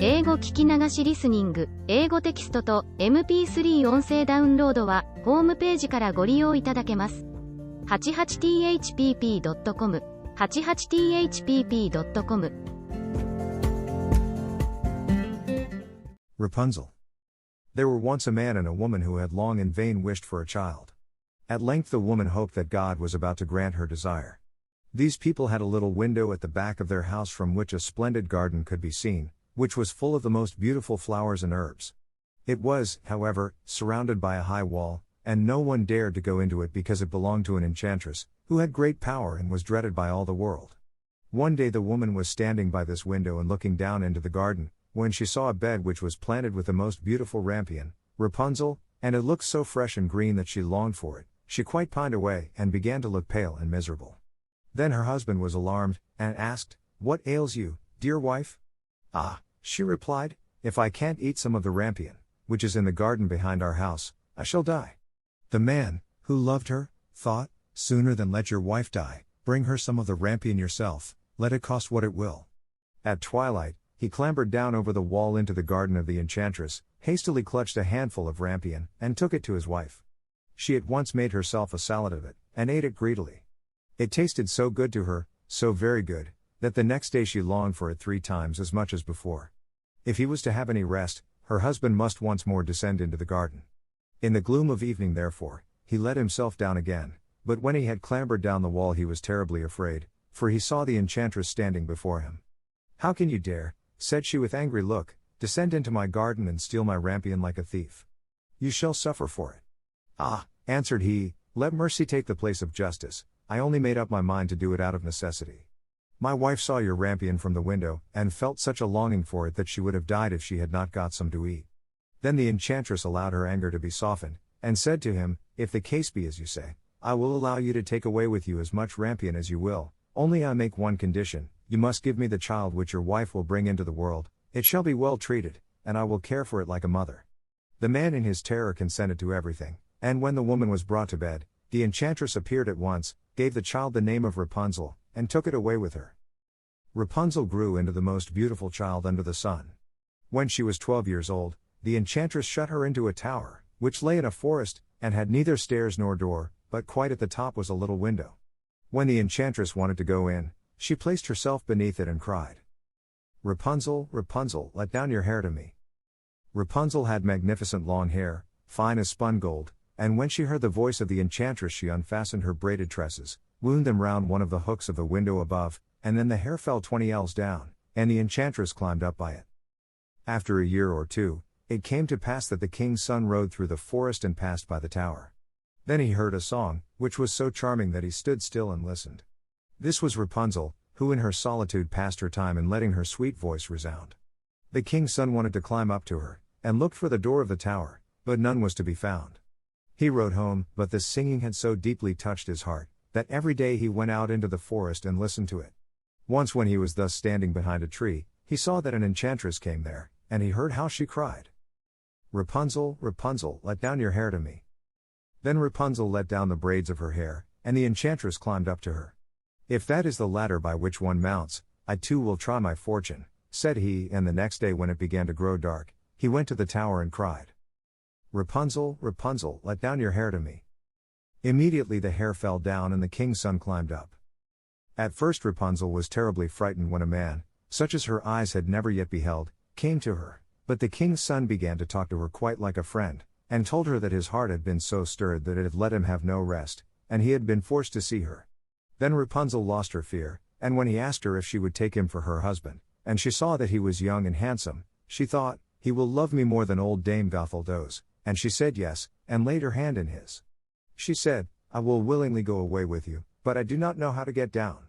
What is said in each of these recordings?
英語聞き流しリスニング、英語テキストと MP3 音声ダウンロードはホームページからご利用いただけます。88thpp.com 88thpp.com Rapunzel. There were once a man and a woman who had long in vain wished for a child. At length the woman hoped that God was about to grant her desire. These people had a little window at the back of their house from which a splendid garden could be seen, which was full of the most beautiful flowers and herbs. It was, however, surrounded by a high wall, and no one dared to go into it because it belonged to an enchantress, who had great power and was dreaded by all the world. One day the woman was standing by this window and looking down into the garden, when she saw a bed which was planted with the most beautiful rampion, Rapunzel, and it looked so fresh and green that she longed for it. She quite pined away, and began to look pale and miserable. Then her husband was alarmed, and asked, "What ails you, dear wife?" "Ah," she replied, "if I can't eat some of the rampion, which is in the garden behind our house, I shall die." The man, who loved her, thought, "Sooner than let your wife die, bring her some of the rampion yourself, let it cost what it will." At twilight, he clambered down over the wall into the garden of the enchantress, hastily clutched a handful of rampion, and took it to his wife. She at once made herself a salad of it, and ate it greedily. It tasted so good to her, so very good, that the next day she longed for it 3 times as much as before. If he was to have any rest, her husband must once more descend into the garden. In the gloom of evening therefore, he let himself down again, but when he had clambered down the wall he was terribly afraid, for he saw the enchantress standing before him. "How can you dare," said she with angry look, "descend into my garden and steal my rampion like a thief? You shall suffer for it." "Ah," answered he, "let mercy take the place of justice, I only made up my mind to do it out of necessity. My wife saw your rampion from the window, and felt such a longing for it that she would have died if she had not got some to eat." Then the enchantress allowed her anger to be softened, and said to him, "If the case be as you say, I will allow you to take away with you as much rampion as you will, only I make one condition, you must give me the child which your wife will bring into the world, it shall be well treated, and I will care for it like a mother." The man in his terror consented to everything, and when the woman was brought to bed, the enchantress appeared at once, gave the child the name of Rapunzel, and took it away with her. Rapunzel grew into the most beautiful child under the sun. When she was 12 years old, the enchantress shut her into a tower, which lay in a forest, and had neither stairs nor door, but quite at the top was a little window. When the enchantress wanted to go in, she placed herself beneath it and cried, "Rapunzel, Rapunzel, let down your hair to me." Rapunzel had magnificent long hair, fine as spun gold, and when she heard the voice of the enchantress she unfastened her braided tresses, wound them round one of the hooks of the window above, and then the hair fell 20 ells down, and the enchantress climbed up by it. After a year or two, it came to pass that the king's son rode through the forest and passed by the tower. Then he heard a song, which was so charming that he stood still and listened. This was Rapunzel, who in her solitude passed her time in letting her sweet voice resound. The king's son wanted to climb up to her, and looked for the door of the tower, but none was to be found. He rode home, but this singing had so deeply touched his heart, that every day he went out into the forest and listened to it. Once when he was thus standing behind a tree, he saw that an enchantress came there, and he heard how she cried, "Rapunzel, Rapunzel, let down your hair to me." Then Rapunzel let down the braids of her hair, and the enchantress climbed up to her. "If that is the ladder by which one mounts, I too will try my fortune," said he, and the next day when it began to grow dark, he went to the tower and cried, "Rapunzel, Rapunzel, let down your hair to me." Immediately the hair fell down and the king's son climbed up. At first Rapunzel was terribly frightened when a man, such as her eyes had never yet beheld, came to her, but the king's son began to talk to her quite like a friend, and told her that his heart had been so stirred that it had let him have no rest, and he had been forced to see her. Then Rapunzel lost her fear, and when he asked her if she would take him for her husband, and she saw that he was young and handsome, she thought, "He will love me more than old Dame Gothel does," and she said yes, and laid her hand in his. She said, "I will willingly go away with you, but I do not know how to get down.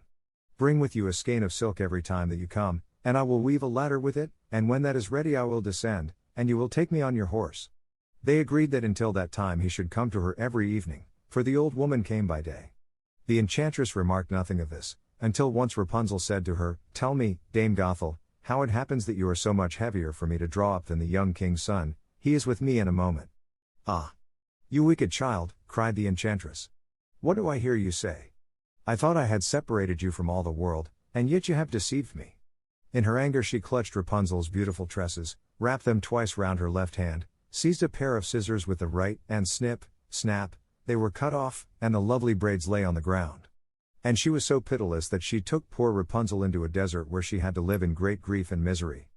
Bring with you a skein of silk every time that you come, and I will weave a ladder with it, and when that is ready I will descend, and you will take me on your horse." They agreed that until that time he should come to her every evening, for the old woman came by day. The enchantress remarked nothing of this, until once Rapunzel said to her, "Tell me, Dame Gothel, how it happens that you are so much heavier for me to draw up than the young king's son, he is with me in a moment." "Ah! You wicked child," cried the enchantress. "What do I hear you say? I thought I had separated you from all the world, and yet you have deceived me. In her anger she clutched Rapunzel's beautiful tresses, wrapped them twice round her left hand, seized a pair of scissors with the right, and snip, snap, they were cut off, and the lovely braids lay on the ground. And she was so pitiless that she took poor Rapunzel into a desert where she had to live in great grief and misery.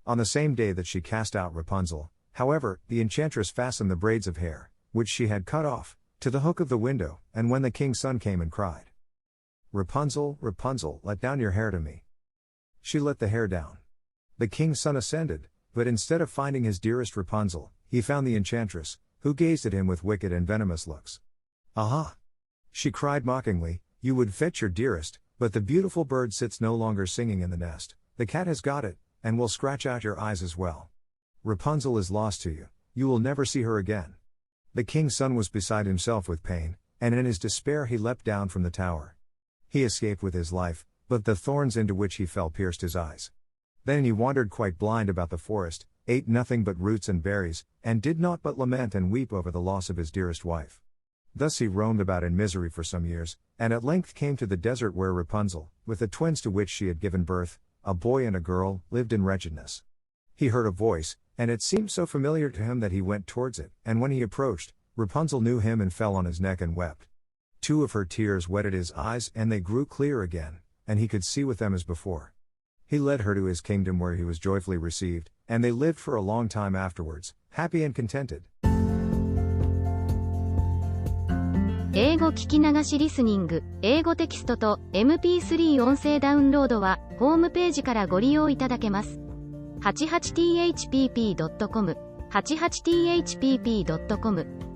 On the same day that she cast out Rapunzel, however, the enchantress fastened the braids of hair, which she had cut off, to the hook of the window, and when the king's son came and cried, "Rapunzel, Rapunzel, let down your hair to me," she let the hair down. The king's son ascended, but instead of finding his dearest Rapunzel, he found the enchantress, who gazed at him with wicked and venomous looks. "Aha!" she cried mockingly, "you would fetch your dearest, but the beautiful bird sits no longer singing in the nest, the cat has got it, and will scratch out your eyes as well. Rapunzel is lost to you, you will never see her again." The king's son was beside himself with pain, and in his despair he leapt down from the tower. He escaped with his life, but the thorns into which he fell pierced his eyes. Then he wandered quite blind about the forest, ate nothing but roots and berries, and did naught but lament and weep over the loss of his dearest wife. Thus he roamed about in misery for some years, and at length came to the desert where Rapunzel, with the twins to which she had given birth, a boy and a girl, lived in wretchedness. He heard a voice, and it seemed so familiar to him that he went towards it, and when he approached, Rapunzel knew him and fell on his neck and wept. 2 of her tears wetted his eyes and they grew clear again, and he could see with them as before. He led her to his kingdom where he was joyfully received, and they lived for a long time afterwards, happy and contented. 英語聞き流しリスニング、英語テキストと MP3 音声ダウンロードはホームページからご利用いただけます。88thpp.com、88thpp.com